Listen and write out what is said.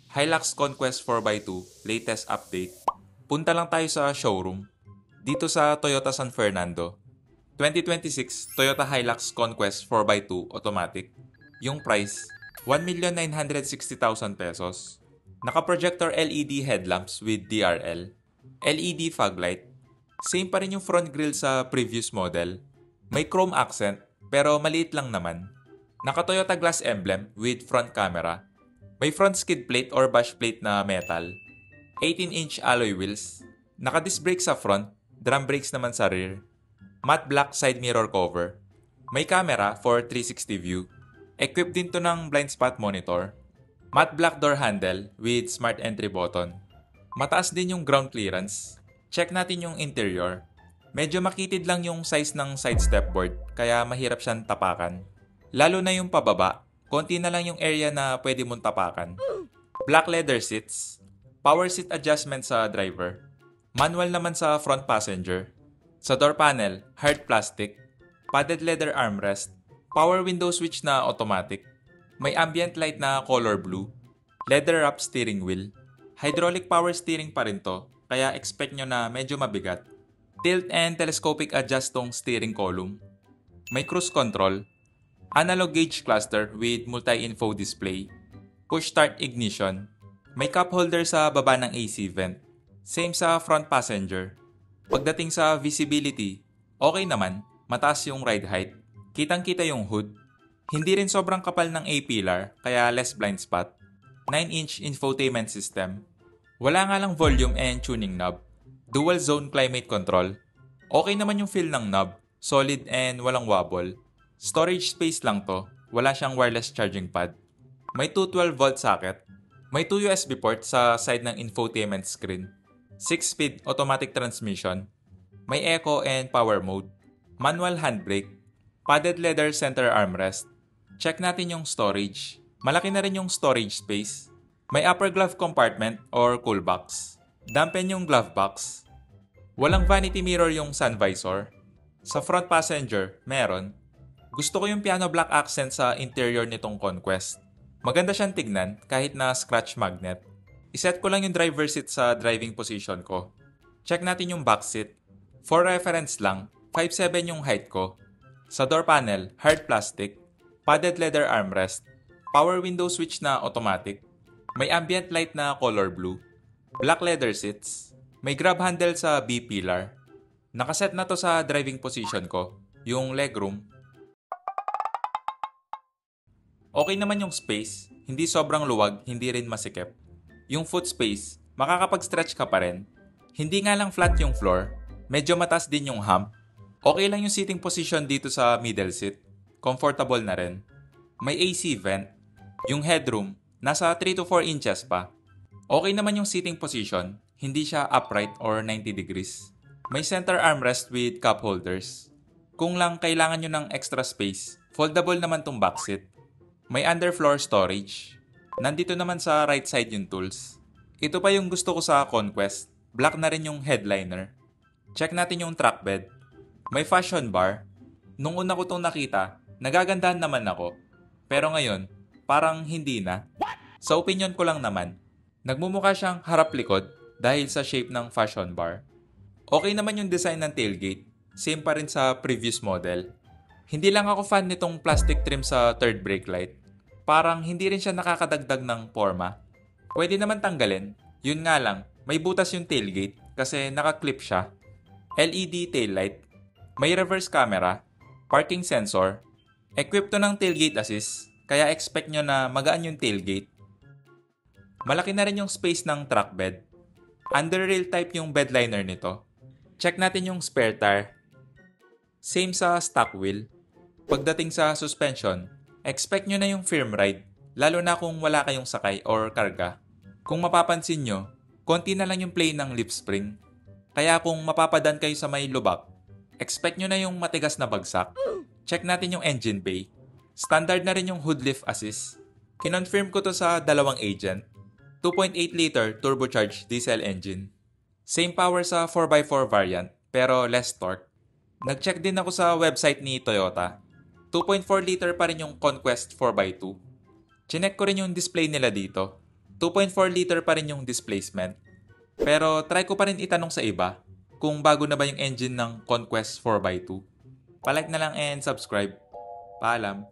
Hilux Conquest 4x2 latest update. Punta lang tayo sa showroom. Dito sa Toyota San Fernando. 2026 Toyota Hilux Conquest 4x2 automatic. Yung price, 1,960,000 pesos. Naka-projector LED headlamps with DRL. LED fog light. Same pa rin yung front grille sa previous model. May chrome accent pero maliit lang naman. Naka-Toyota glass emblem with front camera. May front skid plate or bash plate na metal. 18-inch alloy wheels. Naka-disc brake sa front, drum brakes naman sa rear. Matte black side mirror cover. May camera for 360 view. Equipped din to ng blind spot monitor. Matte black door handle with smart entry button. Mataas din yung ground clearance. Check natin yung interior. Medyo makitid lang yung size ng side stepboard kaya mahirap siyang tapakan. Lalo na yung pababa. Konti na lang yung area na pwede mong tapakan. Black leather seats. Power seat adjustment sa driver. Manual naman sa front passenger. Sa door panel, hard plastic. Padded leather armrest. Power window switch na automatic. May ambient light na color blue. Leather wrap steering wheel. Hydraulic power steering pa rin to, kaya expect nyo na medyo mabigat. Tilt and telescopic adjust tong steering column. May cruise control. Analog gauge cluster with multi-info display. Push start ignition. May cup holder sa baba ng AC vent. Same sa front passenger. Pagdating sa visibility, okay naman, mataas yung ride height. Kitang-kita yung hood. Hindi rin sobrang kapal ng A-pillar, kaya less blind spot. 9-inch infotainment system. Wala nga lang volume and tuning knob. Dual zone climate control. Okay naman yung feel ng knob, solid and walang wobble. Storage space lang to, wala siyang wireless charging pad. May 212-volt socket. May 2 USB ports sa side ng infotainment screen. 6-speed automatic transmission. May eco and power mode. Manual handbrake. Padded leather center armrest. Check natin yung storage. Malaki na rin yung storage space. May upper glove compartment or cool box. Dampen yung glove box. Walang vanity mirror yung sun visor. Sa front passenger, meron. Gusto ko yung piano black accent sa interior nitong Conquest. Maganda siyang tignan kahit na scratch magnet. Iset ko lang yung driver seat sa driving position ko. Check natin yung back seat. For reference lang, 5'7" yung height ko. Sa door panel, hard plastic. Padded leather armrest. Power window switch na automatic. May ambient light na color blue. Black leather seats. May grab handle sa B-pillar. Nakaset na to sa driving position ko. Yung legroom. Okay naman yung space, hindi sobrang luwag, hindi rin masikip. Yung foot space, makakapag-stretch ka pa rin. Hindi nga lang flat yung floor, medyo mataas din yung hump. Okay lang yung seating position dito sa middle seat. Comfortable na rin. May AC vent. Yung headroom, nasa 3 to 4 inches pa. Okay naman yung seating position, hindi siya upright or 90 degrees. May center armrest with cup holders. Kung lang kailangan nyo ng extra space, foldable naman tong back seat. May underfloor storage. Nandito naman sa right side yung tools. Ito pa yung gusto ko sa Conquest. Black na rin yung headliner. Check natin yung track bed. May fashion bar. Nung una ko itong nakita, nagagandahan naman ako. Pero ngayon, parang hindi na. Sa opinion ko lang naman, nagmumukha siyang harap-likod dahil sa shape ng fashion bar. Okay naman yung design ng tailgate. Same pa rin sa previous model. Hindi lang ako fan nitong plastic trim sa third brake light. Parang hindi rin siya nakakadagdag ng forma. Pwede naman tanggalin. Yun nga lang, may butas yung tailgate kasi nakaklip siya. LED taillight. May reverse camera. Parking sensor. Equipped to ng tailgate assist, kaya expect nyo na magaan yung tailgate. Malaki na rin yung space ng truck bed. Under rail type yung bed liner nito. Check natin yung spare tire. Same sa stock wheel. Pagdating sa suspension, expect nyo na yung firm ride, lalo na kung wala kayong sakay or karga. Kung mapapansin nyo, konti na lang yung play ng lip spring. Kaya kung mapapadan kayo sa may lubak, expect nyo na yung matigas na bagsak. Check natin yung engine bay. Standard na rin yung hood lift assist. Kinonfirm ko to sa dalawang agent. 2.8 liter turbocharged diesel engine. Same power sa 4x4 variant, pero less torque. Nag-check din ako sa website ni Toyota. 2.4 liter pa rin yung Conquest 4x2. Chinek ko rin yung display nila dito. 2.4 liter pa rin yung displacement. Pero try ko pa rin itanong sa iba kung bago na ba yung engine ng Conquest 4x2. Palike na lang and subscribe. Paalam.